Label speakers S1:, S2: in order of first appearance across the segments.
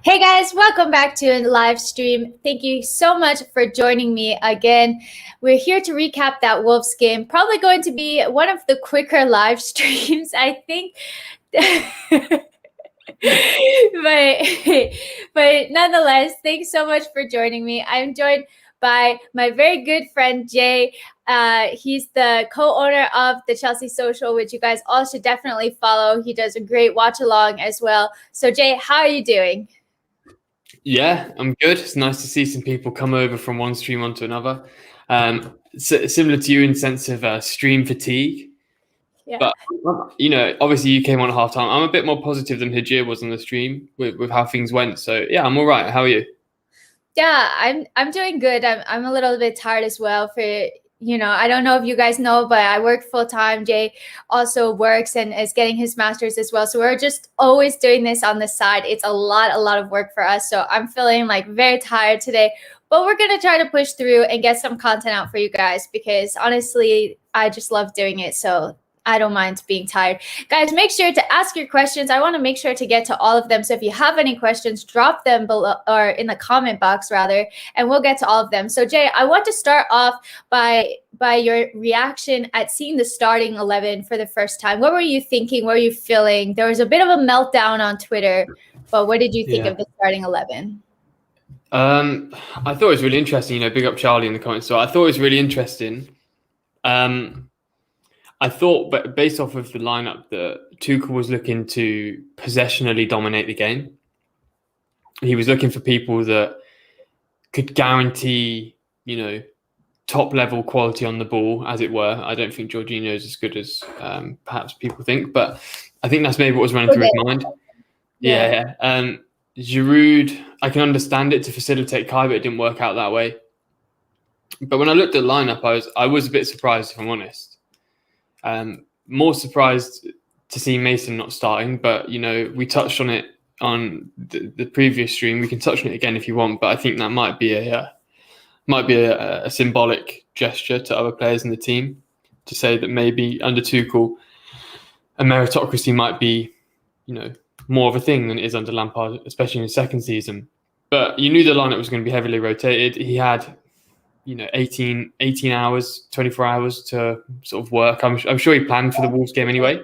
S1: Hey guys, welcome back to a live stream. Thank you so much for joining me again. We're here to recap that Wolves game. Probably going to be one of the quicker live streams, I think. but nonetheless, thanks so much for joining me. I'm joined by my very good friend Jay. He's the co-owner of the Chelsea Social, which you guys all should definitely follow. He does a great watch along as well. So Jay, how are you doing?
S2: Yeah, I'm good. It's nice to see some people come over from one stream onto another. Similar to you in the sense of stream fatigue.
S1: Yeah.
S2: But, obviously you came on at half time. I'm a bit more positive than Hajir was on the stream with how things went. So, yeah, I'm all right. How are you?
S1: Yeah, I'm doing good. I'm a little bit tired as well I don't know if you guys know, but I work full time. Jay also works and is getting his master's as well. So we're just always doing this on the side. It's a lot of work for us. So I'm feeling like very tired today, but we're going to try to push through and get some content out for you guys because honestly, I just love doing it. So I don't mind being tired. Guys, make sure to ask your questions. I want to make sure to get to all of them. So if you have any questions, drop them below or in the comment box rather, and we'll get to all of them. So Jay, I want to start off by your reaction at seeing the starting 11 for the first time. What were you thinking? What were you feeling? There was a bit of a meltdown on Twitter, but what did you think of the starting 11?
S2: I thought it was really interesting. Big up Charlie in the comments. So I thought it was really interesting. I thought, but based off of the lineup, that Tuchel was looking to possessionally dominate the game. He was looking for people that could guarantee, top level quality on the ball, as it were. I don't think Jorginho is as good as perhaps people think, but I think that's maybe what was running through his mind. Yeah. Giroud, I can understand it to facilitate Kai, but it didn't work out that way. But when I looked at the lineup, I was a bit surprised, if I'm honest. More surprised to see Mason not starting, but we touched on it on the previous stream. We can touch on it again if you want, but I think that might be a symbolic gesture to other players in the team to say that maybe under Tuchel, a meritocracy might be, more of a thing than it is under Lampard, especially in his second season. But you knew the lineup was going to be heavily rotated. He had 18 hours, 24 hours to sort of work. I'm sure he planned for the Wolves game anyway.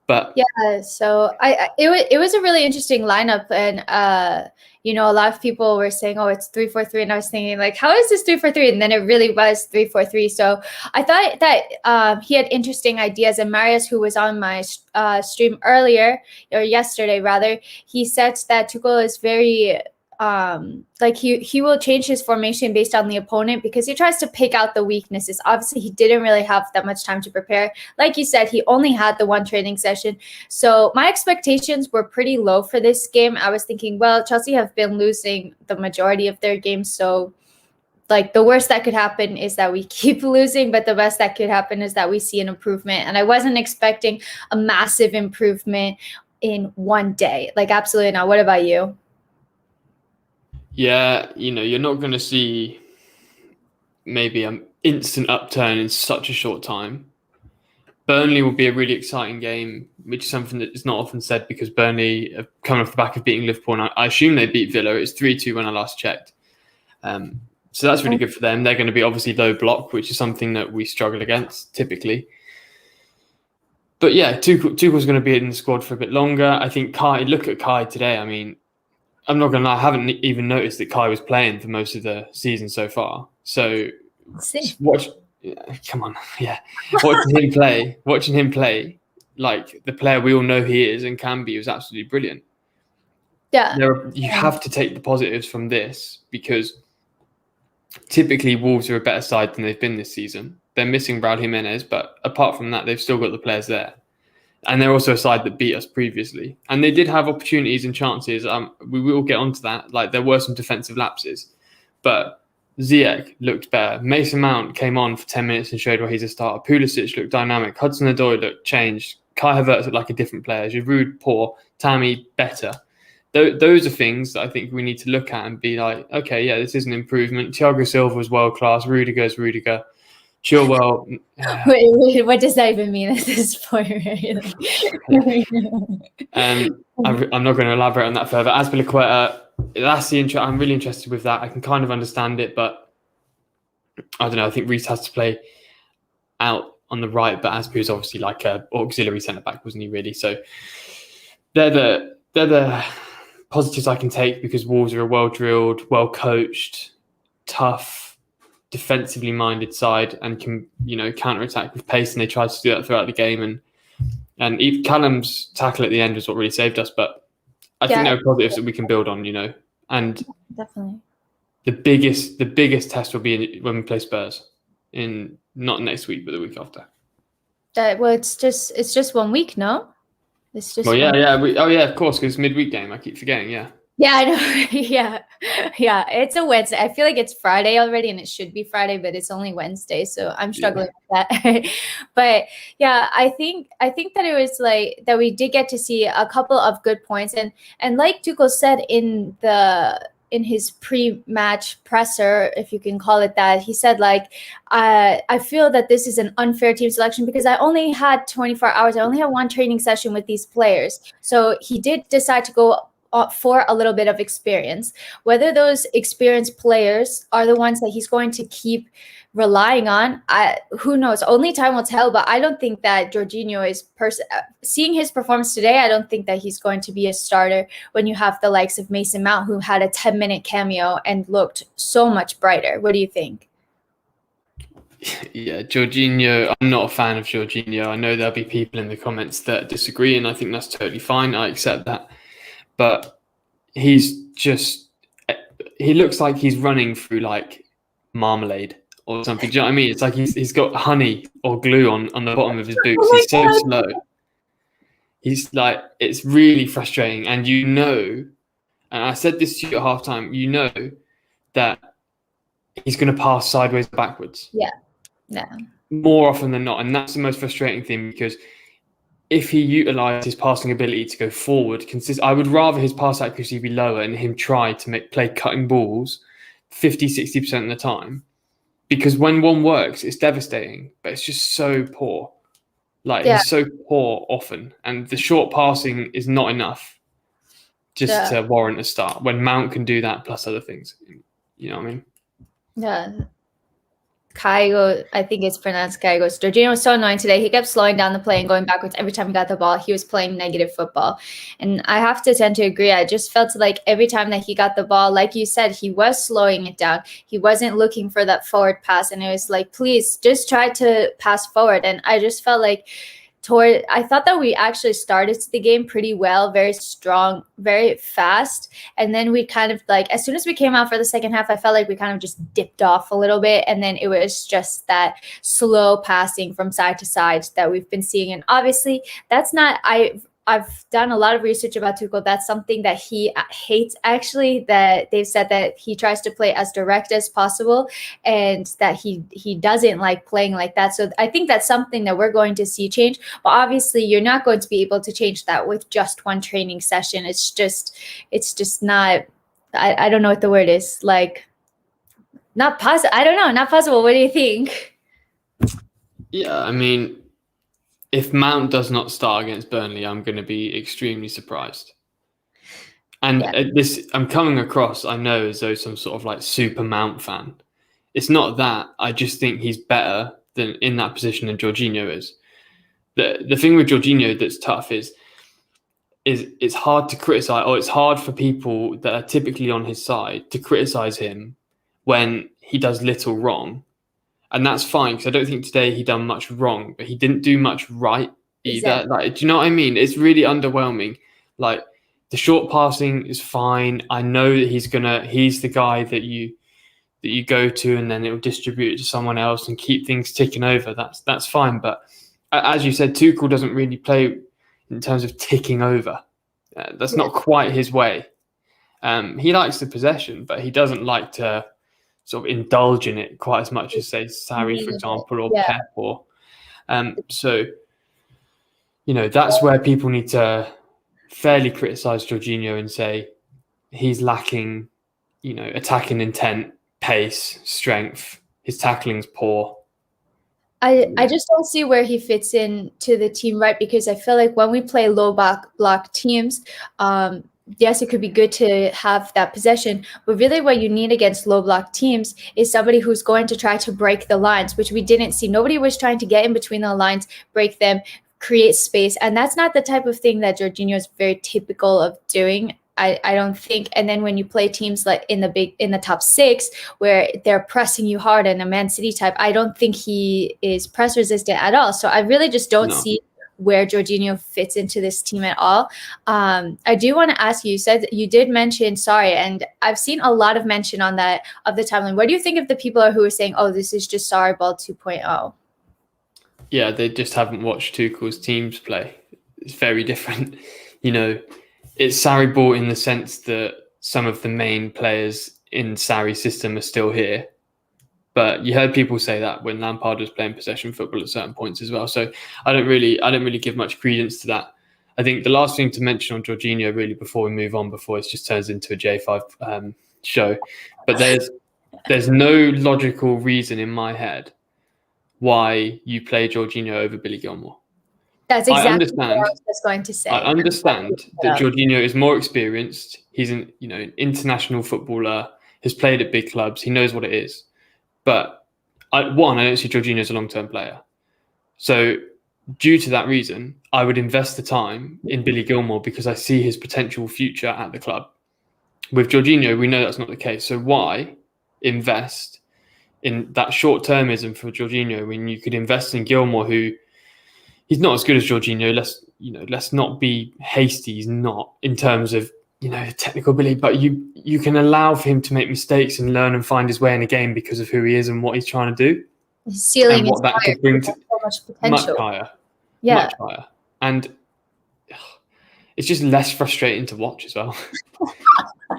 S2: But
S1: yeah, so it was a really interesting lineup, and a lot of people were saying, "Oh, it's 3-4-3," and I was thinking, like, how is this 3-4-3? And then it really was 3-4-3. So I thought that he had interesting ideas. And Marius, who was on my stream earlier or yesterday rather, he said that Tuchel is very he will change his formation based on the opponent because he tries to pick out the weaknesses. Obviously, he didn't really have that much time to prepare. Like you said, he only had the one training session. So my expectations were pretty low for this game. I was thinking, well, Chelsea have been losing the majority of their games. So the worst that could happen is that we keep losing, but the best that could happen is that we see an improvement. And I wasn't expecting a massive improvement in one day. Absolutely not. What about you?
S2: Yeah, you're not going to see maybe an instant upturn in such a short time. Burnley will be a really exciting game, which is something that is not often said because Burnley are coming off the back of beating Liverpool, and I assume they beat Villa. It's 3-2 when I last checked. So that's really good for them. They're going to be obviously low block, which is something that we struggle against typically. But yeah, Tuchel's going to be in the squad for a bit longer. I think Kai, look at Kai today. I mean, I'm not going to lie, I haven't even noticed that Kai was playing for most of the season so far. So come on. Yeah. Watching him play, like the player we all know he is and can be, was absolutely brilliant.
S1: Yeah.
S2: You have to take the positives from this because typically Wolves are a better side than they've been this season. They're missing Raul Jimenez, but apart from that, they've still got the players there. And they're also a side that beat us previously. And they did have opportunities and chances. We will get onto that. There were some defensive lapses. But Ziyech looked better. Mason Mount came on for 10 minutes and showed why he's a starter. Pulisic looked dynamic. Hudson-Odoi looked changed. Kai Havertz looked like a different player. Giroud, poor. Tammy, better. Those are things that I think we need to look at and be like, okay, yeah, this is an improvement. Thiago Silva was world-class. Rudiger's Rudiger. Chilwell.
S1: Wait, what does that even mean at this point? Really?
S2: I'm not going to elaborate on that further. Azpilicueta, that's the intro. I'm really interested with that. I can kind of understand it, but I don't know. I think Reece has to play out on the right, but Azpi was obviously like a auxiliary centre back, wasn't he? Really? So they're the positives I can take, because Wolves are a well drilled, well coached, tough, defensively minded side, and can counter attack with pace, and they tried to do that throughout the game. And even Callum's tackle at the end was what really saved us. But I think there are positives that we can build on, and
S1: definitely.
S2: The biggest test will be when we play Spurs not next week, but the week after.
S1: Well, it's just 1 week, no? It's just.
S2: Well, yeah. Of course, because it's midweek game. I keep forgetting. Yeah.
S1: Yeah, I know. yeah. It's a Wednesday. I feel like it's Friday already, and it should be Friday, but it's only Wednesday, so I'm struggling with that. But yeah, I think that it was like that we did get to see a couple of good points, and like Tuchel said in his pre-match presser, if you can call it that, he said like, I feel that this is an unfair team selection because I only had 24 hours. I only had one training session with these players. So he did decide to go for a little bit of experience. Whether those experienced players are the ones that he's going to keep relying on, who knows? Only time will tell. But I don't think that Jorginho is seeing his performance today. I don't think that he's going to be a starter when you have the likes of Mason Mount, who had a 10-minute cameo and looked so much brighter. What do you think?
S2: Yeah, Jorginho, I'm not a fan of Jorginho. I know there'll be people in the comments that disagree, and I think that's totally fine. I accept that. But he looks like he's running through like marmalade or something. Do you know what I mean? It's like he's got honey or glue on the bottom of his boots. He's so slow. He's like, it's really frustrating. And and I said this to you at halftime, that he's going to pass sideways backwards.
S1: Yeah.
S2: More often than not. And that's the most frustrating thing, because if he utilised his passing ability to go forward, I would rather his pass accuracy be lower and him try to play cutting balls 50-60% of the time. Because when one works, it's devastating, but it's just so poor. He's so poor often. And the short passing is not enough just to warrant a start, when Mount can do that plus other things. You know what I mean?
S1: Yeah. Kaigo, I think it's pronounced Kaigo. Jorginho was so annoying today. He kept slowing down the play and going backwards every time he got the ball. He was playing negative football. And I have to tend to agree. I just felt like every time that he got the ball, like you said, he was slowing it down. He wasn't looking for that forward pass. And it was like, please just try to pass forward. And I just felt like I thought that we actually started the game pretty well, very strong, very fast. And then we kind of like, as soon as we came out for the second half, I felt like we kind of just dipped off a little bit. And then it was just that slow passing from side to side that we've been seeing. And obviously that's not, I've done a lot of research about Tuchel. That's something that he hates, actually, that they've said that he tries to play as direct as possible and that he doesn't like playing like that. So I think that's something that we're going to see change. But obviously, you're not going to be able to change that with just one training session. It's just not, I don't know what the word is, like, not possible. I don't know, not possible. What do you think?
S2: Yeah, I mean, if Mount does not start against Burnley, I'm going to be extremely surprised. And I'm coming across, I know, as though some sort of like super Mount fan. It's not that. I just think he's better than in that position than Jorginho is. The thing with Jorginho that's tough is it's hard to criticize, or it's hard for people that are typically on his side to criticize him when he does little wrong. And that's fine, because I don't think today he done much wrong, but he didn't do much right either.
S1: Exactly.
S2: Like, do you know what I mean? It's really underwhelming. Like, the short passing is fine. I know that he's the guy that you go to, and then it will distribute it to someone else and keep things ticking over. That's fine. But as you said, Tuchel doesn't really play in terms of ticking over. That's not quite his way. He likes the possession, but he doesn't like to sort of indulge in it quite as much as, say, Sarri, for example, or Pep. Or so, that's where people need to fairly criticise Jorginho and say he's lacking, attacking intent, pace, strength. His tackling's poor.
S1: I just don't see where he fits in to the team, right? Because I feel like when we play low block teams, yes, it could be good to have that possession, but really what you need against low block teams is somebody who's going to try to break the lines, which we didn't see. Nobody was trying to get in between the lines, break them, create space, and that's not the type of thing that Jorginho is very typical of doing. I don't think. And then when you play teams like in the top six where they're pressing you hard and a Man City type, I don't think he is press resistant at all. So I really just don't see where Jorginho fits into this team at all. I do want to ask you, said you did mention Sarri, and I've seen a lot of mention on that of the timeline. What do you think of the people who are saying, oh, this is just Sarri ball 2.0?
S2: Yeah, they just haven't watched Tuchel's teams play. It's very different. It's Sarri ball in the sense that some of the main players in Sarri's system are still here. But you heard people say that when Lampard was playing possession football at certain points as well. So I don't really give much credence to that. I think the last thing to mention on Jorginho, really, before we move on, before it just turns into a J5 show, but there's no logical reason in my head why you play Jorginho over Billy Gilmour.
S1: That's exactly what I was just going to say.
S2: I understand that Jorginho is more experienced. He's an international footballer, has played at big clubs. He knows what it is. But I don't see Jorginho as a long-term player. So due to that reason, I would invest the time in Billy Gilmour because I see his potential future at the club. With Jorginho, we know that's not the case. So why invest in that short-termism for Jorginho when you could invest in Gilmour, who he's not as good as Jorginho. Let's not be hasty. He's not in terms of technical ability, but you can allow for him to make mistakes and learn and find his way in a game because of who he is and what he's trying to do.
S1: His ceiling
S2: and what that could bring to
S1: so much potential.
S2: much higher. And it's just less frustrating to watch as well.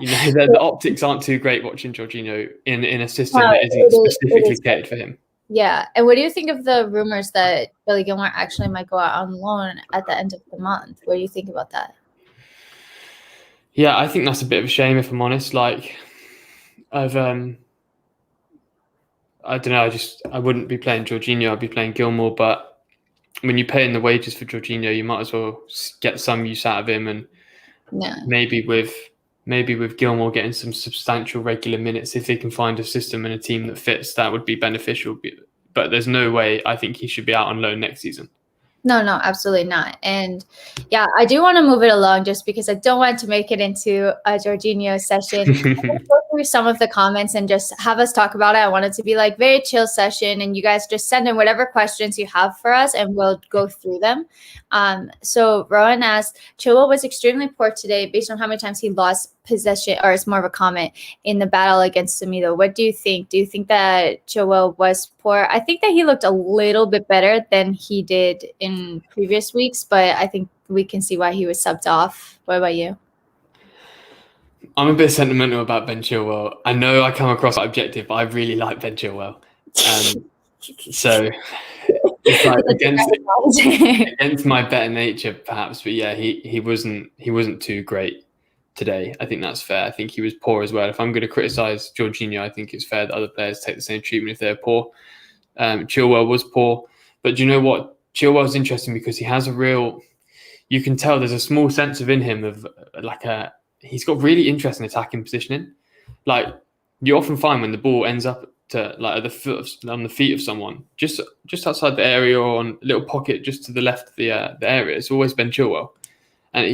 S2: The optics aren't too great watching Jorginho in a system that isn't specifically catered for him.
S1: Yeah. And what do you think of the rumors that Billy Gilmour actually might go out on loan at the end of the month? What do you think about that?
S2: Yeah, I think that's a bit of a shame, if I'm honest. I don't know. I wouldn't be playing Jorginho. I'd be playing Gilmour. But when you're paying the wages for Jorginho, you might as well get some use out of him. And maybe with Gilmour getting some substantial regular minutes, if they can find a system and a team that fits, that would be beneficial. But there's no way I think he should be out on loan next season.
S1: No, absolutely not. And yeah, I do want to move it along just because I don't want to make it into a Jorginho session. I'm going to go through some of the comments and just have us talk about it. I want it to be like very chill session, and you guys just send in whatever questions you have for us and we'll go through them. So Rowan asked, Chilwell was extremely poor today based on how many times he lost possession, or it's more of a comment, in the battle against Semedo. What do you think? Do you think that Chilwell was poor? I think that he looked a little bit better than he did in previous weeks, but I think we can see why he was subbed off. What about you?
S2: I'm a bit sentimental about Ben Chilwell. I know I come across objective, but I really like Ben Chilwell. So it's like against my better nature, perhaps. But yeah, he wasn't too great today. I think that's fair. I think he was poor as well. If I'm going to criticise Jorginho, I think it's fair that other players take the same treatment if they're poor. Chilwell was poor, but do you know what? Chilwell's interesting because he has you can tell there's a small sense within him of he's got really interesting attacking positioning. Like you often find when the ball ends up to on the feet of someone, just outside the area or on a little pocket just to the left of the area, it's always Ben Chilwell. And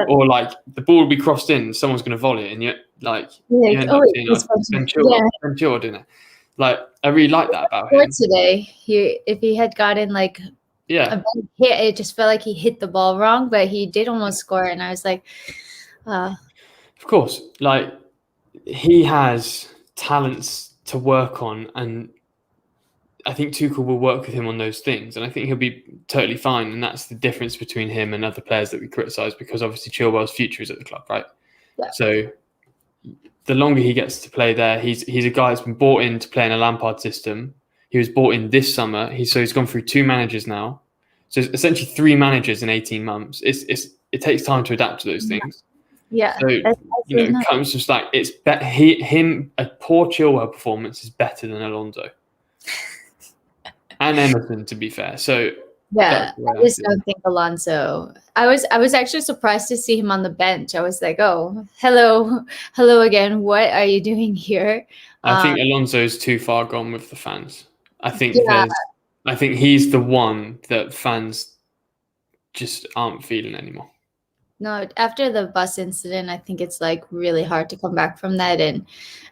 S2: or like the ball will be crossed in, someone's going to volley it, and you end up seeing Ben Chilwell doing it. Like I really like that about him.
S1: Today, if he had gotten a hit, it just felt like he hit the ball wrong, but he did almost score, and I was like,
S2: Of course, he has talents to work on, and I think Tuchel will work with him on those things, and I think he'll be totally fine. And that's the difference between him and other players that we criticise, because obviously Chilwell's future is at the club, right? Yeah. So the longer he gets to play there, he's a guy that's been bought in to play in a Lampard system. He was bought in this summer. He's gone through 2 managers now. So it's essentially 3 managers in 18 months. It takes time to adapt to those things.
S1: Yeah.
S2: So it comes just like a poor Chilwell performance is better than Alonso. and Emerson, to be fair. So
S1: Yeah,
S2: that's the way
S1: I
S2: I
S1: just
S2: feel.
S1: don't think Alonso. I was actually surprised to see him on the bench. I was like, oh, hello again. What are you doing here?
S2: I
S1: Um,
S2: think Alonso's too far gone with the fans. I think
S1: yeah,
S2: there's. I think he's the one that fans just aren't feeling anymore.
S1: no, after the bus incident, I think it's like really hard to come back from that. And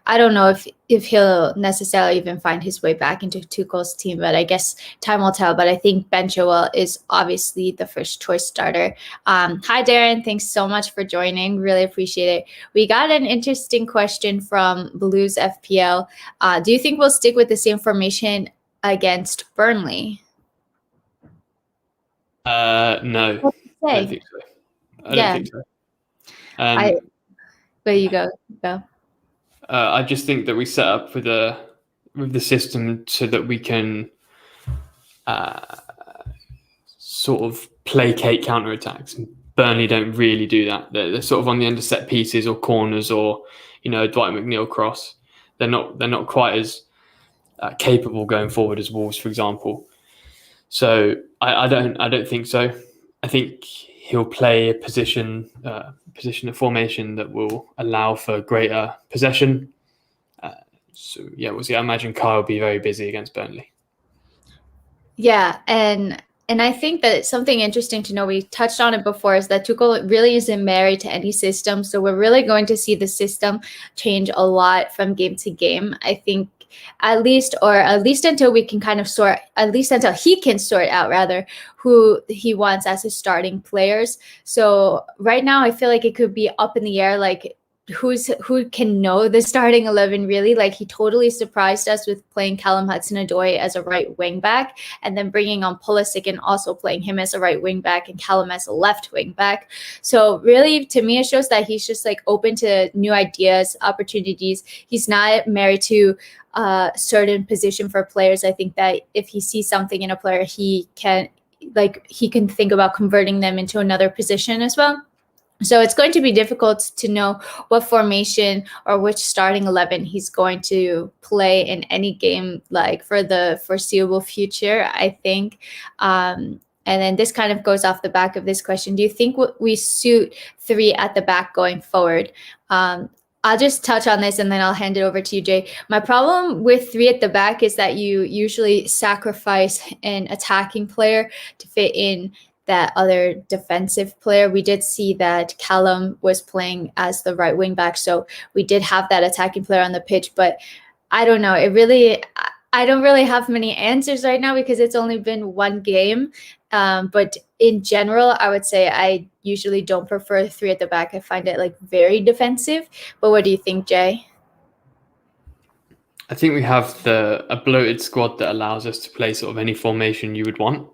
S1: I don't know if he'll necessarily even find his way back into Tuchel's team, but I guess time will tell. But I think Ben Chilwell is obviously the first choice starter. Hi, Darren. Thanks so much for joining. Really appreciate it. We got an interesting question from Blues FPL. Do you think we'll stick with the same formation against Burnley?
S2: No,
S1: What do you
S2: I don't
S1: say?
S2: think so. I don't
S1: Yeah,
S2: think so.
S1: I. There you go. Go.
S2: I just think that we set up with the system so that we can sort of placate counterattacks. Burnley don't really do that. They're sort of on the end of set pieces or corners or Dwight McNeil cross. They're not quite as capable going forward as Wolves, for example. So I don't think so. I think he'll play a a formation that will allow for greater possession. So yeah, we'll see. I imagine Kyle will be very busy against Burnley.
S1: Yeah, and I think that something interesting to know, we touched on it before, is that Tuchel really isn't married to any system. So we're really going to see the system change a lot from game to game. I think at least until we can kind of at least until he can sort out rather who he wants as his starting players. So right now I feel like it could be up in the air, like who can know the starting 11 really. Like he totally surprised us with playing Callum Hudson-Odoi as a right wing back and then bringing on Pulisic and also playing him as a right wing back and Callum as a left wing back. So really, to me, it shows that he's just like open to new ideas, opportunities. He's not married to a certain position for players. I think that if he sees something in a player, he can think about converting them into another position as well. So it's going to be difficult to know what formation or which starting 11 he's going to play in any game, like for the foreseeable future, I think. And then this kind of goes off the back of this question. Do you think we suit three at the back going forward? I'll just touch on this and then I'll hand it over to you, Jay. My problem with three at the back is that you usually sacrifice an attacking player to fit in that other defensive player. We did see that Callum was playing as the right wing back, so we did have that attacking player on the pitch, but I don't know. I don't really have many answers right now because it's only been one game. But in general, I would say I usually don't prefer three at the back. I find it like very defensive. But what do you think, Jay?
S2: I think we have a bloated squad that allows us to play sort of any formation you would want.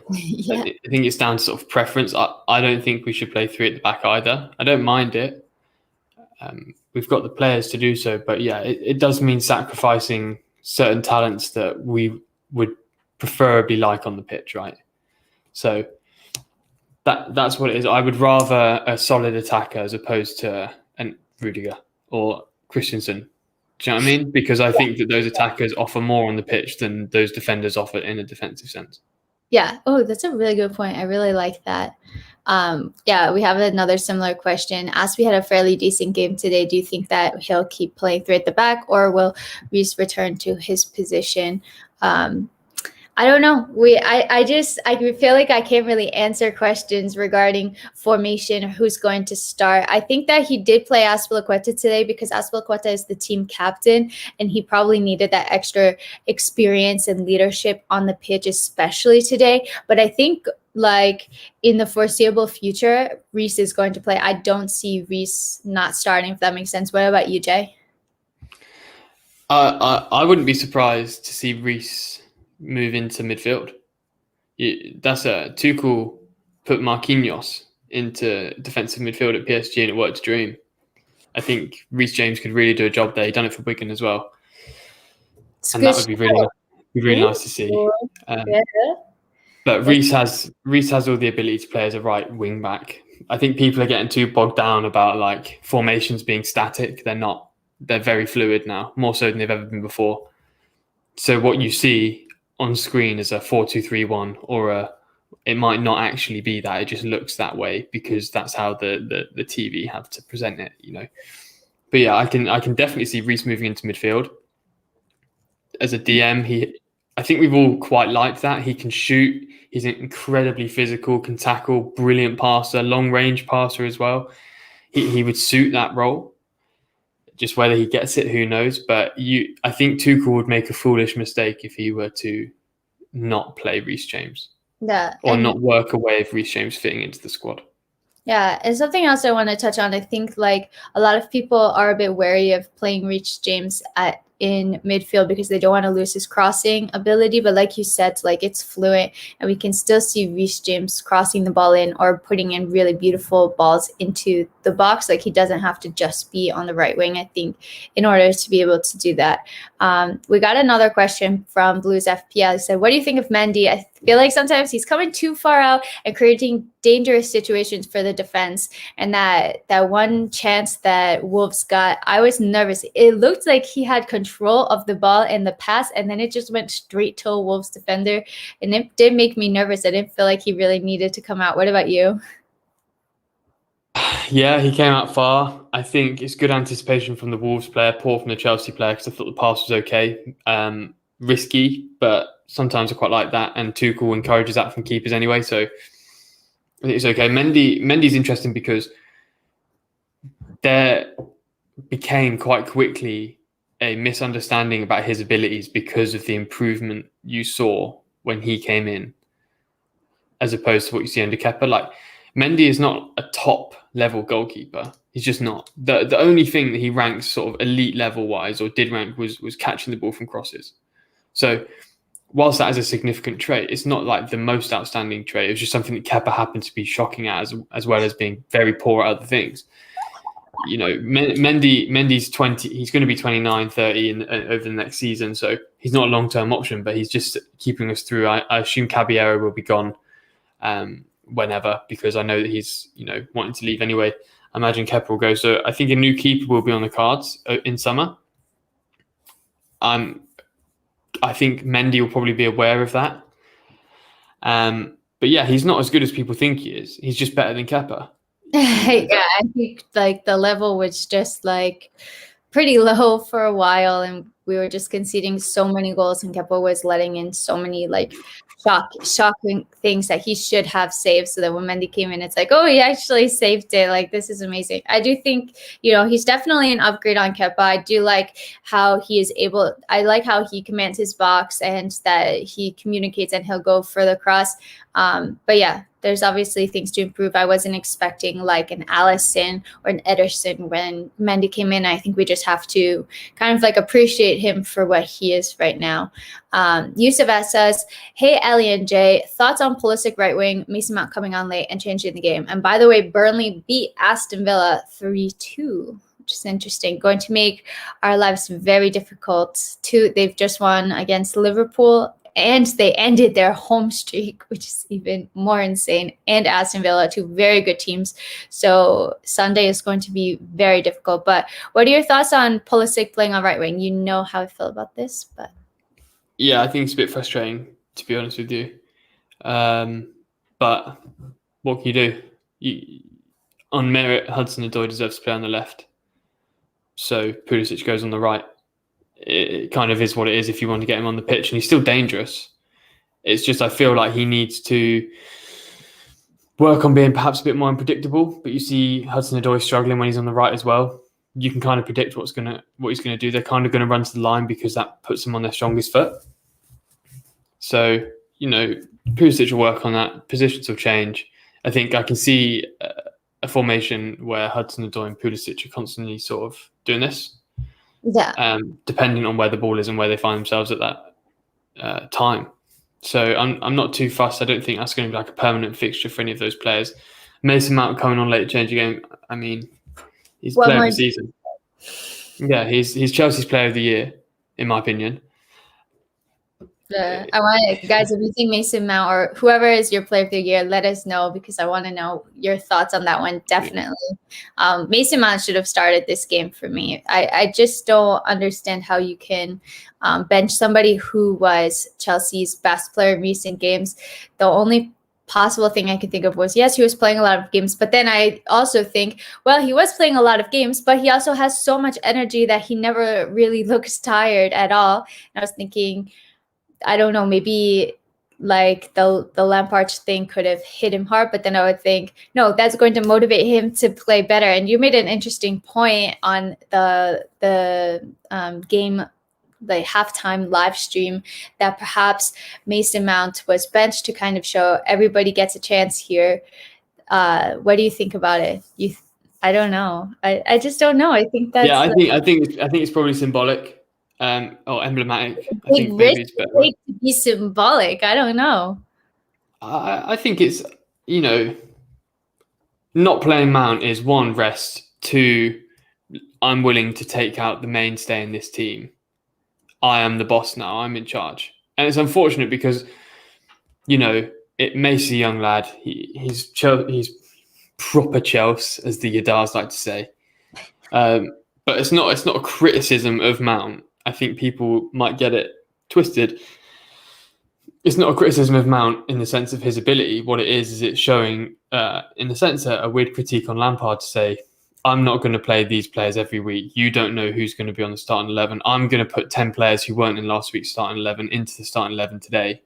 S1: Yeah.
S2: I think it's down to sort of preference. I don't think we should play three at the back either. I don't mind it. We've got the players to do so, but yeah, it does mean sacrificing certain talents that we would preferably like on the pitch, right? So that's what it is. I would rather a solid attacker as opposed to an Rudiger or Christensen. Do you know what I mean? Because I think that those attackers offer more on the pitch than those defenders offer in a defensive sense.
S1: Yeah. Oh, that's a really good point. I really like that. Yeah, we have another similar question. As we had a fairly decent game today, do you think that he'll keep playing three at the back or will Reece return to his position? I don't know. I feel like I can't really answer questions regarding formation or who's going to start. I think that he did play Azpilicueta today because Azpilicueta is the team captain and he probably needed that extra experience and leadership on the pitch, especially today. But I think like in the foreseeable future, Reece is going to play. I don't see Reece not starting, if that makes sense. What about you, Jay?
S2: I wouldn't be surprised to see Reece move into midfield. Tuchel put Marquinhos into defensive midfield at PSG and it worked a dream. I think Reece James could really do a job there. He done it for Wigan as well, and that would be really nice to see.
S1: Yeah.
S2: But Reece has all the ability to play as a right wing back. I think people are getting too bogged down about like formations being static. They're not. They're very fluid now, more so than they've ever been before. So what you see on screen as a 4-2-3-1 or it might not actually be that. It just looks that way because that's how the TV have to present it, you know. But yeah, I can definitely see Reece moving into midfield as a DM. I think we've all quite liked that. He can shoot. He's incredibly physical, can tackle, brilliant passer, long range passer as well. He would suit that role. Just whether he gets it, who knows? But I think Tuchel would make a foolish mistake if he were to not play Reece James.
S1: Yeah.
S2: Or not work a way of Reece James fitting into the squad.
S1: Yeah, and something else I want to touch on, I think like a lot of people are a bit wary of playing Reece James in midfield because they don't want to lose his crossing ability. But like you said, like it's fluent and we can still see Reece James crossing the ball in or putting in really beautiful balls into the box. Like he doesn't have to just be on the right wing, I think, in order to be able to do that. We got another question from Blues FPL. He said, what do you think of Mendy? I feel like sometimes he's coming too far out and creating dangerous situations for the defense. And that one chance that Wolves got, I was nervous. It looked like he had control of the ball in the pass, and then it just went straight to a Wolves defender. And it did make me nervous. I didn't feel like he really needed to come out. What about you?
S2: Yeah, he came out far. I think it's good anticipation from the Wolves player, poor from the Chelsea player, because I thought the pass was okay. Risky, but sometimes I quite like that. And Tuchel encourages that from keepers anyway, so I think it's okay. Mendy's interesting because there became quite quickly a misunderstanding about his abilities because of the improvement you saw when he came in, as opposed to what you see under Kepa. Like, Mendy is not a top level goalkeeper. He's just not. The only thing that he ranks sort of elite level wise or did rank was catching the ball from crosses. So whilst that is a significant trait, it's not like the most outstanding trait. It was just something that Kepa happened to be shocking at as well as being very poor at other things. You know, Mendy's 20, he's going to be 29, 30 over the next season. So he's not a long-term option, but he's just keeping us through. I assume Caballero will be gone whenever, because I know that he's, wanting to leave anyway. I imagine Kepa will go. So I think a new keeper will be on the cards in summer. I think Mendy will probably be aware of that. But yeah, he's not as good as people think he is. He's just better than Kepa.
S1: Yeah, I think like the level was just like pretty low for a while, and we were just conceding so many goals, and Kepa was letting in so many like shocking things that he should have saved. So that when Mendy came in, it's like, oh, he actually saved it. Like, this is amazing. I do think, he's definitely an upgrade on Kepa. I do like how he is I like how he commands his box and that he communicates and he'll go further across. But yeah, there's obviously things to improve. I wasn't expecting like an Allison or an Ederson when Mendy came in. I think we just have to kind of like appreciate him for what he is right now. Yusuf says, hey, Ellie and Jay, thoughts on Pulisic right wing, Mason Mount coming on late and changing the game. And by the way, Burnley beat Aston Villa 3-2. Which is interesting. Going to make our lives very difficult. They've just won against Liverpool, and they ended their home streak, which is even more insane. And Aston Villa, two very good teams. So Sunday is going to be very difficult. But what are your thoughts on Pulisic playing on right wing? You know how I feel about this, but
S2: yeah, I think it's a bit frustrating, to be honest with you. But what can you do? On merit, Hudson-Odoi deserves to play on the left. So Pulisic goes on the right. It kind of is what it is if you want to get him on the pitch, and he's still dangerous. It's just I feel like he needs to work on being perhaps a bit more unpredictable. But you see Hudson-Odoi struggling when he's on the right as well. You can kind of predict what he's going to do. They're kind of going to run to the line because that puts them on their strongest foot. So Pulisic will work on that. Positions will change. I think I can see a formation where Hudson-Odoi and Pulisic are constantly sort of doing this.
S1: Yeah.
S2: Depending on where the ball is and where they find themselves at that time. So I'm not too fussed. I don't think that's going to be like a permanent fixture for any of those players. Mason Mount coming on late to change the game. I mean, he's player of the season. Yeah, he's Chelsea's player of the year, in my opinion.
S1: I want guys, if you think Mason Mount or whoever is your player of the year, let us know because I want to know your thoughts on that one. Definitely. Mason Mount should have started this game for me. I just don't understand how you can bench somebody who was Chelsea's best player in recent games. The only possible thing I could think of was, yes, he was playing a lot of games, but then I also think, well, he was playing a lot of games, but he also has so much energy that he never really looks tired at all. And I was thinking, I don't know, maybe like the Lampard thing could have hit him hard, but then I would think, no, that's going to motivate him to play better. And you made an interesting point on the game, the halftime live stream, that perhaps Mason Mount was benched to kind of show everybody gets a chance here. What do you think about it? I don't know. I just don't know. I think that's
S2: I think it's probably symbolic. Or emblematic. I
S1: big
S2: think
S1: risk
S2: maybe it's better.
S1: to be symbolic. I don't know.
S2: I think it's, not playing Mount is one, rest. Two, I'm willing to take out the mainstay in this team. I am the boss now. I'm in charge. And it's unfortunate because, it makes a young lad. He's proper Chelsea, as the Yadars like to say. But it's not a criticism of Mount. I think people might get it twisted. It's not a criticism of Mount in the sense of his ability. What it is it's showing, in a sense, a weird critique on Lampard to say, I'm not going to play these players every week. You don't know who's going to be on the starting 11. I'm going to put 10 players who weren't in last week's starting 11 into the starting 11 today.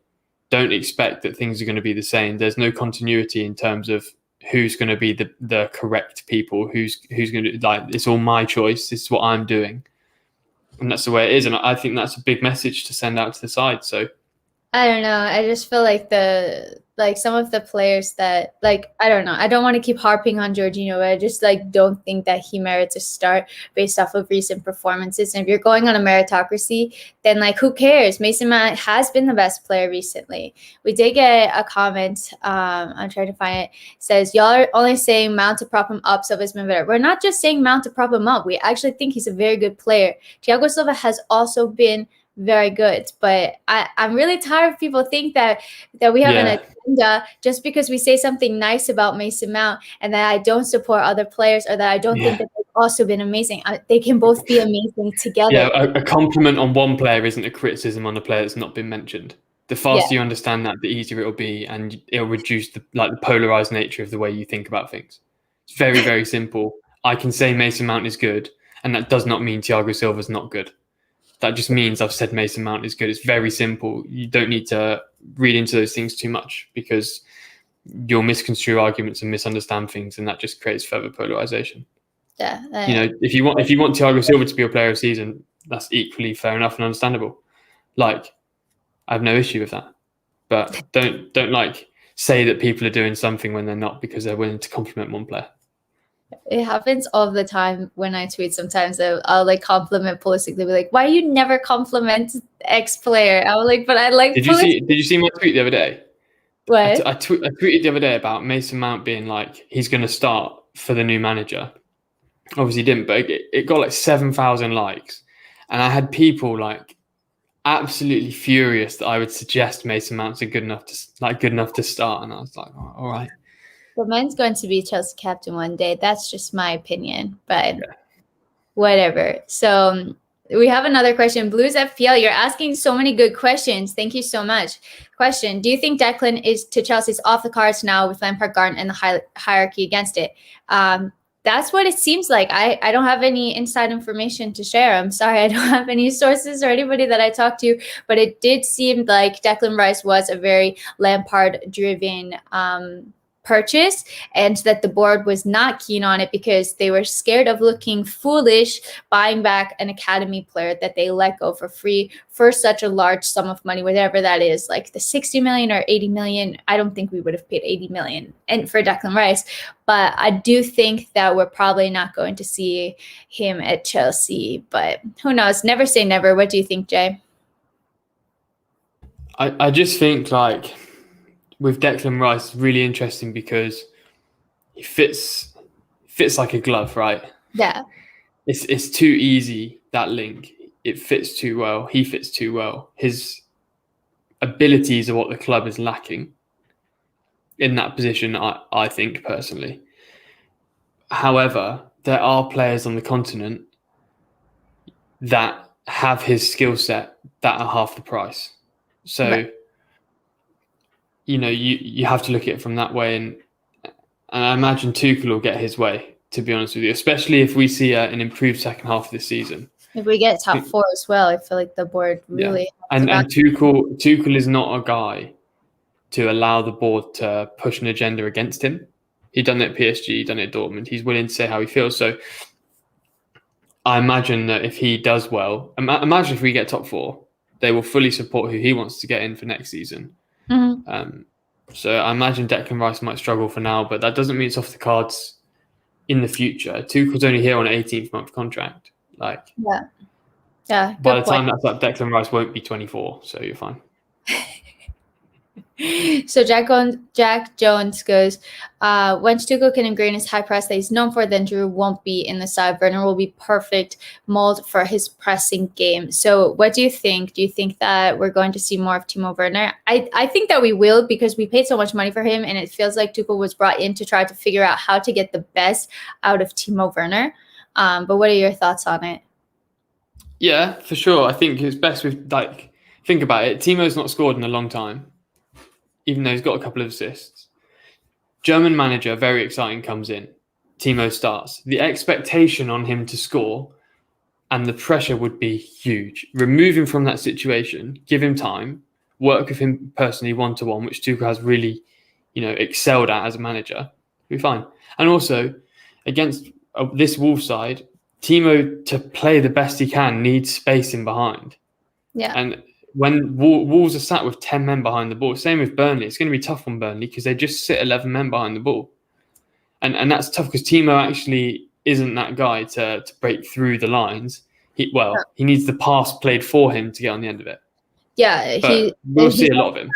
S2: Don't expect that things are going to be the same. There's no continuity in terms of who's going to be the correct people, who's going to, like, it's all my choice. This is what I'm doing. And that's the way it is. And I think that's a big message to send out to the side. So
S1: I don't know. I just feel like some of the players that, I don't know. I don't want to keep harping on Jorginho, but I just don't think that he merits a start based off of recent performances. And if you're going on a meritocracy, then who cares? Mason Mount has been the best player recently. We did get a comment. I'm trying to find it. It says, y'all are only saying Mount to prop him up, Silva's been better. We're not just saying Mount to prop him up. We actually think he's a very good player. Thiago Silva has also been very good, but I'm really tired of people think that we have an agenda just because we say something nice about Mason Mount and that I don't support other players or that I don't think that they've also been amazing. They can both be amazing together.
S2: Yeah, a compliment on one player isn't a criticism on a player that's not been mentioned. The faster you understand that, the easier it'll be, and it'll reduce the polarized nature of the way you think about things. It's very, very simple. I can say Mason Mount is good, and that does not mean Thiago Silva's not good. That just means I've said Mason Mount is good. It's very simple. You don't need to read into those things too much because you'll misconstrue arguments and misunderstand things, and that just creates further polarization.
S1: Yeah.
S2: If you want Thiago Silva to be a player of the season, that's equally fair enough and understandable. I have no issue with that. But don't say that people are doing something when they're not because they're willing to compliment one player.
S1: It happens all the time when I tweet. Sometimes I'll compliment Pulisic. They'll be like, "Why you never compliment X player?" I was like, "But I like."
S2: Did you see my tweet the other day?
S1: What?
S2: I tweeted the other day about Mason Mount being he's going to start for the new manager. Obviously, he didn't, but it got 7,000 likes, and I had people absolutely furious that I would suggest Mason Mount's good enough to start, and I was like, oh, all right.
S1: Well, mine's going to be Chelsea captain one day. That's just my opinion, but whatever. So we have another question. Blues FPL, you're asking so many good questions. Thank you so much. Question, do you think Declan is to Chelsea's off the cards now with Lampard Garden and the hierarchy against it? That's what it seems like. I don't have any inside information to share. I'm sorry, I don't have any sources or anybody that I talked to, but it did seem like Declan Rice was a very Lampard-driven purchase, and that the board was not keen on it because they were scared of looking foolish buying back an academy player that they let go for free for such a large sum of money, whatever that is, the 60 million or 80 million. I don't think we would have paid 80 million and for Declan Rice, but I do think that we're probably not going to see him at Chelsea, but who knows? Never say never. What do you think, Jay?
S2: I just think with Declan Rice, it's really interesting because he fits like a glove, right?
S1: Yeah.
S2: It's too easy, that link. It fits too well. He fits too well. His abilities are what the club is lacking in that position, I think, personally. However, there are players on the continent that have his skill set that are half the price. So,
S1: Right.
S2: you have to look at it from that way. And I imagine Tuchel will get his way, to be honest with you, especially if we see an improved second half of this season.
S1: If we get top 4 as well, I feel like the board really
S2: And Tuchel is not a guy to allow the board to push an agenda against him. He done it at PSG, he done it at Dortmund. He's willing to say how he feels. So I imagine that if he does well, imagine if we get top 4, they will fully support who he wants to get in for next season.
S1: Mm-hmm.
S2: So I imagine Declan Rice might struggle for now, but that doesn't mean it's off the cards in the future. Tuchel's only here on an 18th month contract.
S1: Yeah.
S2: By the time that's up, Declan Rice won't be 24, so you're fine.
S1: So Jack Jones goes, once Tuchel can ingrain his high press that he's known for, then Giroud won't be in the side. Werner will be perfect mold for his pressing game. So what do you think? Do you think that we're going to see more of Timo Werner? I think that we will, because we paid so much money for him, and it feels like Tuchel was brought in to try to figure out how to get the best out of Timo Werner. But what are your thoughts on it?
S2: Yeah, for sure. I think it's best with, think about it. Timo's not scored in a long time, even though he's got a couple of assists. German manager, very exciting, comes in. Timo starts. The expectation on him to score and the pressure would be huge. Remove him from that situation, give him time, work with him personally one-to-one, which Tuchel has really, excelled at as a manager. We'll be fine. And also, against this Wolves side, Timo, to play the best he can, needs space in behind.
S1: Yeah.
S2: And when Wolves are sat with 10 men behind the ball, same with Burnley, it's going to be tough on Burnley because they just sit 11 men behind the ball. And that's tough because Timo actually isn't that guy to break through the lines. He needs the pass played for him to get on the end of it.
S1: Yeah,
S2: we'll see a lot of him.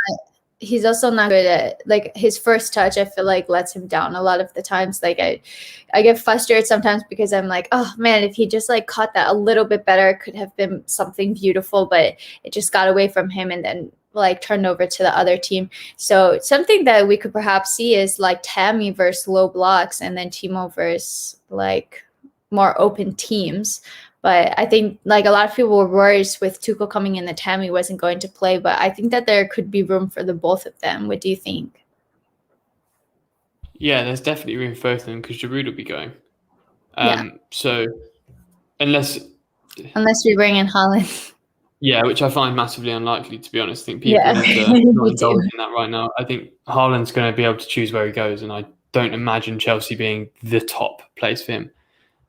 S1: He's also not good at, his first touch, I feel like lets him down a lot of the times. I get frustrated sometimes because I'm like, oh man, if he just caught that a little bit better, it could have been something beautiful, but it just got away from him and then turned over to the other team. So something that we could perhaps see is Tammy versus low blocks, and then Timo versus more open teams. But I think a lot of people were worried with Tuchel coming in that Tammy wasn't going to play. But I think that there could be room for the both of them. What do you think?
S2: Yeah, there's definitely room for both of them because Giroud will be going.
S1: Yeah.
S2: So unless
S1: we bring in Haaland.
S2: Yeah, which I find massively unlikely, to be honest. I think people are not indulging in that right now. I think Haaland's going to be able to choose where he goes, and I don't imagine Chelsea being the top place for him.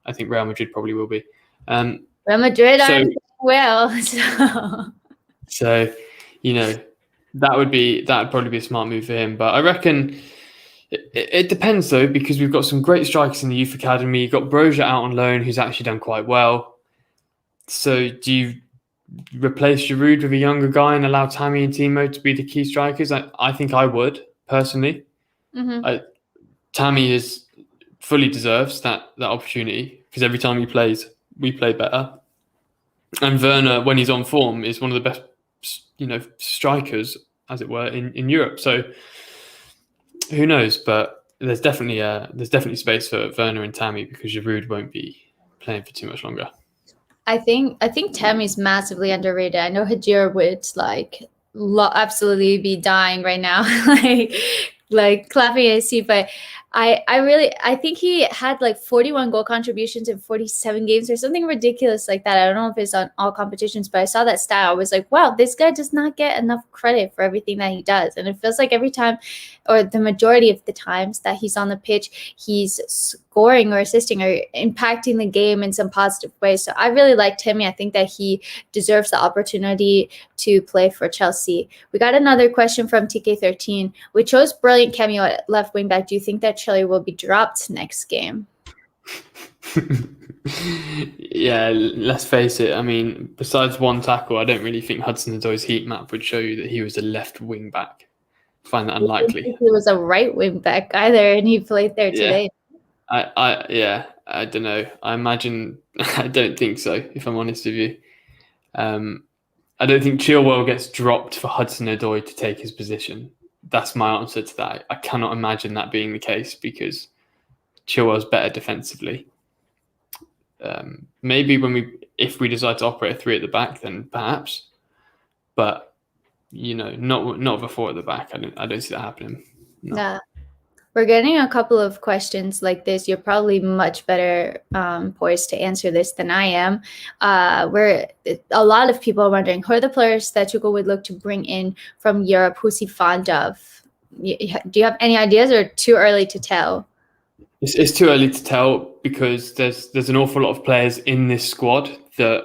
S2: I think Real Madrid probably will be. Real
S1: Madrid aren't well,
S2: so that would probably be a smart move for him. But I reckon it depends though, because we've got some great strikers in the youth academy. You've got Broja out on loan, who's actually done quite well. So do you replace Giroud with a younger guy and allow Tammy and Timo to be the key strikers? I think I would personally.
S1: Mm-hmm.
S2: Tammy fully deserves that opportunity because every time he plays, we play better. And Werner, when he's on form, is one of the best, strikers, as it were, in Europe. So who knows? But there's definitely space for Werner and Tammy because Giroud won't be playing for too much longer. I
S1: think Tammy's massively underrated. I know Hajir would absolutely be dying right now, clapping his seat, but I think he had 41 goal contributions in 47 games or something ridiculous like that. I don't know if it's on all competitions, but I saw that stat. I was like, wow, this guy does not get enough credit for everything that he does. And it feels like every time, or the majority of the times that he's on the pitch, he's scoring or assisting or impacting the game in some positive way. So I really liked him. I think that he deserves the opportunity to play for Chelsea. We got another question from TK13. We chose brilliant cameo at left wing back. Do you think that Chile will be dropped next game?
S2: Yeah, let's face it. I mean, besides one tackle, I don't really think Hudson-Odoi's heat map would show you that he was a left wing back. I find that unlikely.
S1: He was a right wing back either, and he played there today.
S2: I don't know. I don't think so, if I'm honest with you. I don't think Chilwell gets dropped for Hudson-Odoi to take his position. That's my answer to that. I cannot imagine that being the case because Chilwell's better defensively. Maybe if we decide to operate a 3 at the back, then perhaps. But not with a 4 at the back. I don't see that happening. No.
S1: Yeah. We're getting a couple of questions like this. You're probably much better poised to answer this than I am. Where a lot of people are wondering, who are the players that Tuchel would look to bring in from Europe? Who's he fond of? Do you have any ideas, or too early to tell?
S2: It's too early to tell because there's an awful lot of players in this squad that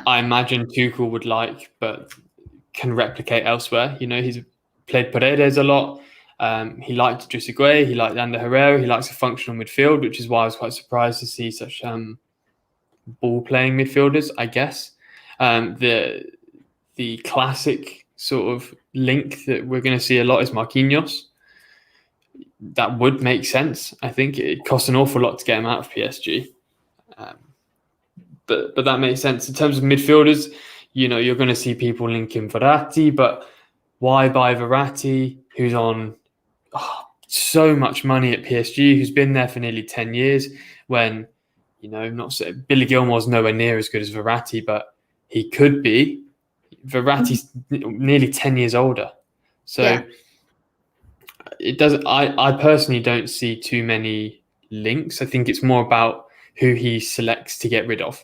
S2: I imagine Tuchel would like, but can replicate elsewhere. He's played Paredes a lot. He liked Trezeguet, he liked Ander Herrera, he likes a functional midfield, which is why I was quite surprised to see such ball-playing midfielders, I guess. The classic sort of link that we're going to see a lot is Marquinhos. That would make sense. I think it costs an awful lot to get him out of PSG. But that makes sense. In terms of midfielders, you're going to see people linking Verratti, but why buy Verratti, who's on so much money at PSG, who's been there for nearly 10 years, when, Billy Gilmore's nowhere near as good as Verratti, but he could be. Verratti's nearly 10 years older. So it doesn't. I personally don't see too many links. I think it's more about who he selects to get rid of,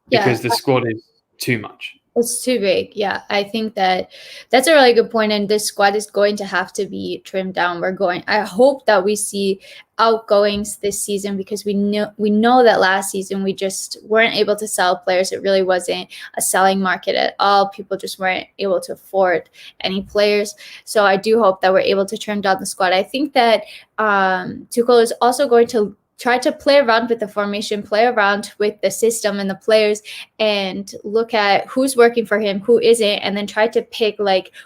S2: because the squad is too much.
S1: It's too big. Yeah, I think that's a really good point. And this squad is going to have to be trimmed down. I hope that we see outgoings this season, because we know that last season we just weren't able to sell players. It really wasn't a selling market at all. People just weren't able to afford any players. So I do hope that we're able to trim down the squad. I think that Tuchel is also going to try to play around with the formation, play around with the system and the players, and look at who's working for him, who isn't, and then try to pick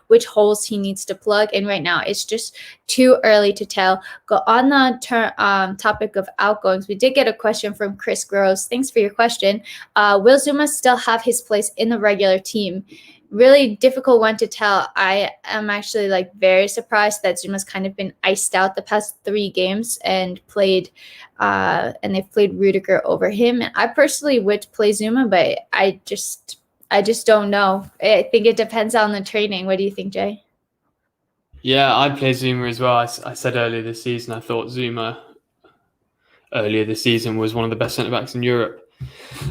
S1: which holes he needs to plug in. Right now, it's just too early to tell. Go on the topic of outgoings. We did get a question from Chris Gross. Thanks for your question. Will Zouma still have his place in the regular team? Really difficult one to tell. I am actually very surprised that Zuma's kind of been iced out the past 3 games and they've played Rudiger over him. And I personally would play Zouma, but I just don't know. I think it depends on the training. What do you think, Jay?
S2: Yeah, I'd play Zouma as well. I said earlier this season, I thought Zouma earlier this season was one of the best centre-backs in Europe.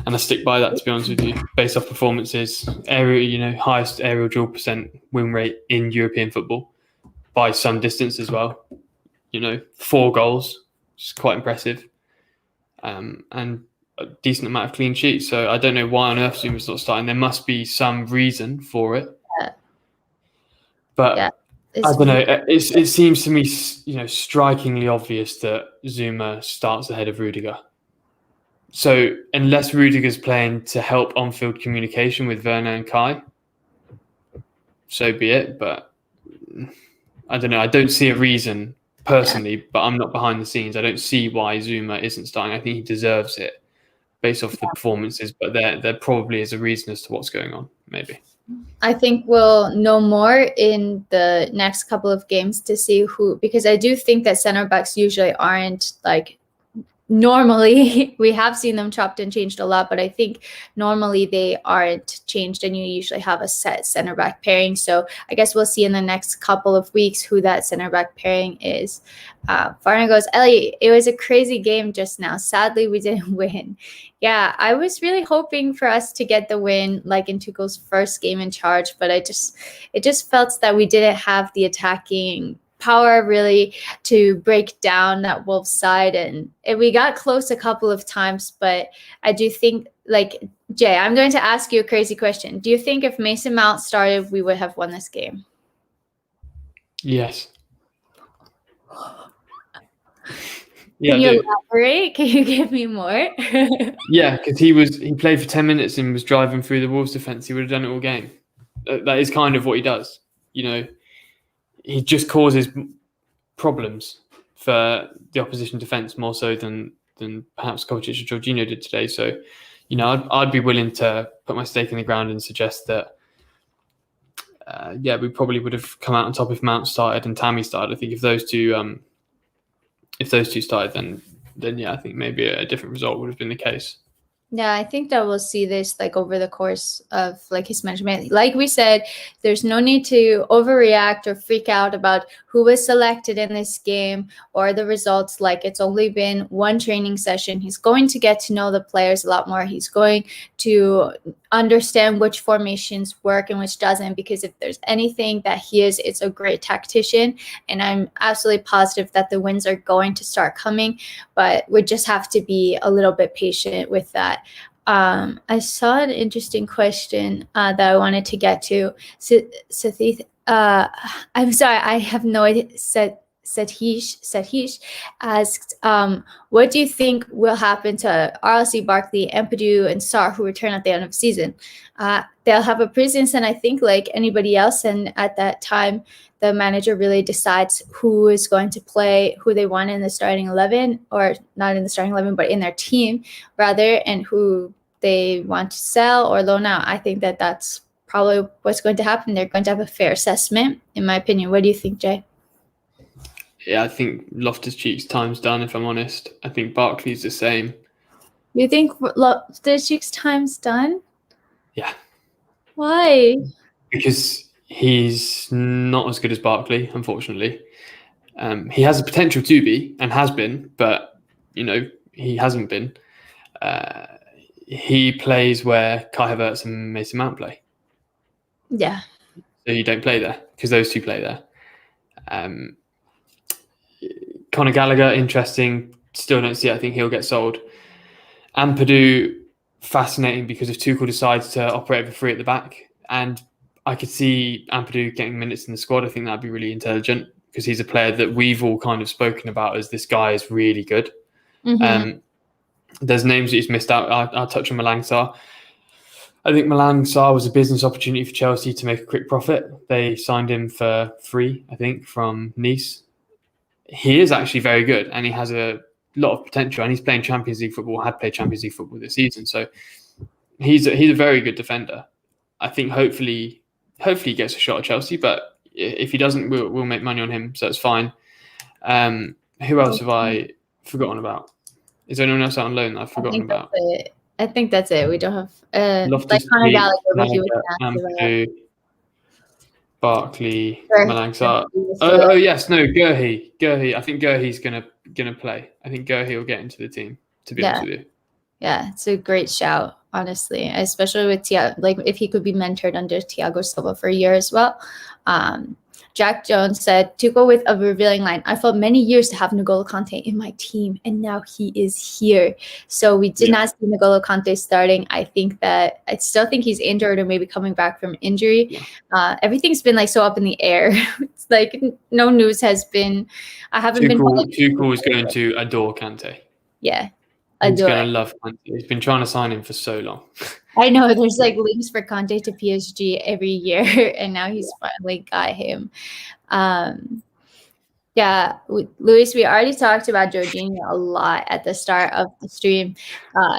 S2: And I stick by that, to be honest with you, based off performances, highest aerial duel percent win rate in European football by some distance as well. 4 goals, which is quite impressive, and a decent amount of clean sheets. So I don't know why on earth Zuma's not starting. There must be some reason for it. But I don't know. It seems to me, strikingly obvious that Zouma starts ahead of Rudiger. So unless Rudiger's playing to help on-field communication with Werner and Kai, so be it. But I don't know. I don't see a reason personally, but I'm not behind the scenes. I don't see why Zouma isn't starting. I think he deserves it based off the performances, but there probably is a reason as to what's going on, maybe.
S1: I think we'll know more in the next couple of games to see who, because I do think that center backs usually aren't normally, we have seen them chopped and changed a lot, but I think normally they aren't changed, and you usually have a set center back pairing. So I guess we'll see in the next couple of weeks who that center back pairing is. Varner goes, Ellie, it was a crazy game just now. Sadly, we didn't win. Yeah, I was really hoping for us to get the win in Tuchel's first game in charge, but it just felt that we didn't have the attacking power really to break down that Wolves side, and we got close a couple of times. But I do think, Jay, I'm going to ask you a crazy question. Do you think if Mason Mount started, we would have won this game?
S2: Yes.
S1: Can you elaborate? Can you give me more?
S2: Yeah, because he played for 10 minutes and was driving through the Wolves defence. He would have done it all game. That is kind of what he does. He just causes problems for the opposition defence more so than perhaps Kovacic or Jorginho did today. So, I'd be willing to put my stake in the ground and suggest that, we probably would have come out on top if Mount started and Tammy started. I think if those two started, then I think maybe a different result would have been the case.
S1: Yeah, I think that we'll see this like over the course of like his management. Like we said, there's no need to overreact or freak out about who was selected in this game or the results. Like, it's only been one training session. He's going to get to know the players a lot more. He's going to understand which formations work and which doesn't, because if there's anything that he is, it's a great tactician. And I'm absolutely positive that the wins are going to start coming, but we just have to be a little bit patient with that. I saw an interesting question that I wanted to get to. Sathith, I'm sorry, I have no idea. Satish asked, what do you think will happen to RLC, Barkley, Ampadu, and Sarr, who return at the end of the season? They'll have a preseason, I think, like anybody else, and at that time, the manager really decides who is going to play, who they want in the starting 11, or not in the starting 11, but in their team, rather, and who they want to sell or loan out. I think that that's probably what's going to happen. They're going to have a fair assessment, in my opinion. What do you think, Jay?
S2: Yeah, I think Loftus-Cheek's time's done, if I'm honest. I think Barkley's the same.
S1: You think Loftus-Cheek's time's done?
S2: Yeah.
S1: Why?
S2: Because he's not as good as Barkley, unfortunately. He has the potential to be and has been, but, he hasn't been. He plays where Kai Havertz and Mason Mount play.
S1: Yeah.
S2: So you don't play there because those two play there. Conor Gallagher, interesting. Still don't see it. I think he'll get sold. Ampadu, fascinating because if Tuchel decides to operate for free at the back, and I could see Ampadu getting minutes in the squad, I think that'd be really intelligent because he's a player that we've all kind of spoken about as this guy is really good. Mm-hmm. There's names that he's missed out. I'll touch on Malang Sarr. I think Malang Sarr was a business opportunity for Chelsea to make a quick profit. They signed him for free, I think, from Nice. He is actually very good and he has a lot of potential and he's playing Champions League football, had played Champions League football this season. So he's a very good defender. I think hopefully he gets a shot at Chelsea, but if he doesn't, we'll make money on him. So it's fine. Who else have I forgotten about? Is there anyone else out on loan that I've forgotten about?
S1: I think that's it. We don't have like Conor Gallagher, but he was Barkley,
S2: Malang Sarr. Oh yes, no, Gurhey. I think Gurhey's gonna play. I think Gurhey will get into the team. To be honest with you.
S1: Yeah, it's a great shout, honestly, especially with like if he could be mentored under Thiago Silva for a year as well. Jack Jones said, Tuchel with a revealing line. I fought many years to have N'Golo Kante in my team, and now he is here. So we did not see N'Golo Kante starting. I still think he's injured or maybe coming back from injury. Yeah. Everything's been like so up in the air. It's like no news has been. I haven't
S2: Tuchel is going to adore Kante.
S1: Yeah.
S2: He's going to love Kante. He's been trying to sign him for so long.
S1: I know there's like links for Kante to PSG every year, and now he's finally got him. Luis, we already talked about Jorginho a lot at the start of the stream.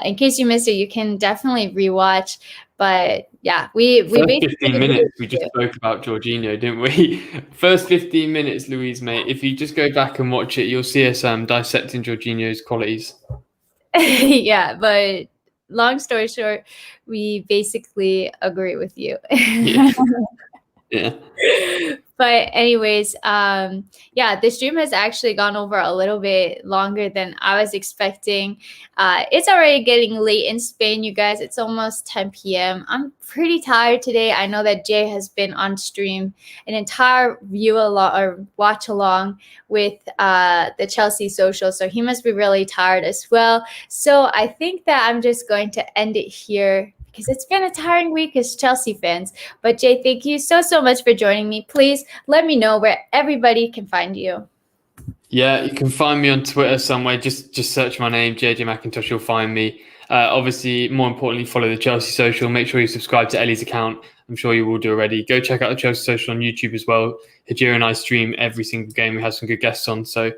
S1: In case you missed it, you can definitely rewatch. But yeah, we
S2: basically 15 minutes we just spoke about Jorginho, didn't we? First 15 minutes, Louise, mate. If you just go back and watch it, you'll see us dissecting Jorginho's qualities.
S1: Yeah, but long story short, we basically agree with you. Yeah. But anyways, the stream has actually gone over a little bit longer than I was expecting. It's already getting late in Spain, you guys. It's almost 10 p.m. I'm pretty tired today. I know that Jay has been on stream an entire watch along with the Chelsea social, so he must be really tired as well. So I think that I'm just going to end it here, because it's been a tiring week as Chelsea fans. But Jay, thank you so much for joining me. Please let me know where everybody can find you.
S2: Yeah, you can find me on Twitter somewhere. Just search my name, Jai Mcintosh, you'll find me. Obviously, more importantly, follow the Chelsea social. Make sure you subscribe to Ellie's account. I'm sure you will do already. Go check out the Chelsea social on YouTube as well. Hajira and I stream every single game. We have some good guests on. So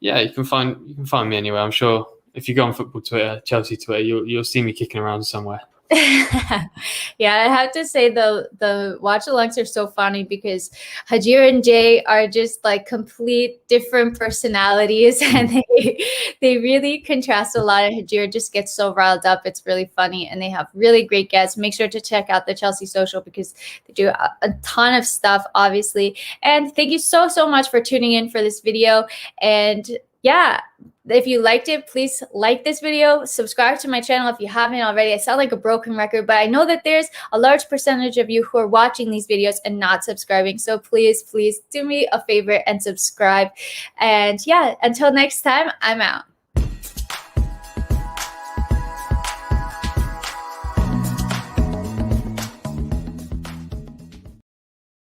S2: yeah, you can find me anywhere. I'm sure if you go on football Twitter, Chelsea Twitter, you'll see me kicking around somewhere.
S1: Yeah, I have to say the watch alongs are so funny because Hajir and Jay are just like complete different personalities, and they really contrast a lot. And Hajir just gets so riled up. It's really funny, and they have really great guests. Make sure to check out the Chelsea Social because they do a ton of stuff, obviously. And thank you so much for tuning in for this video. And yeah, if you liked it, please like this video, subscribe to my channel if you haven't already. I sound like a broken record, but I know that there's a large percentage of you who are watching these videos and not subscribing. So please do me a favor and subscribe. And yeah, until next time, I'm out.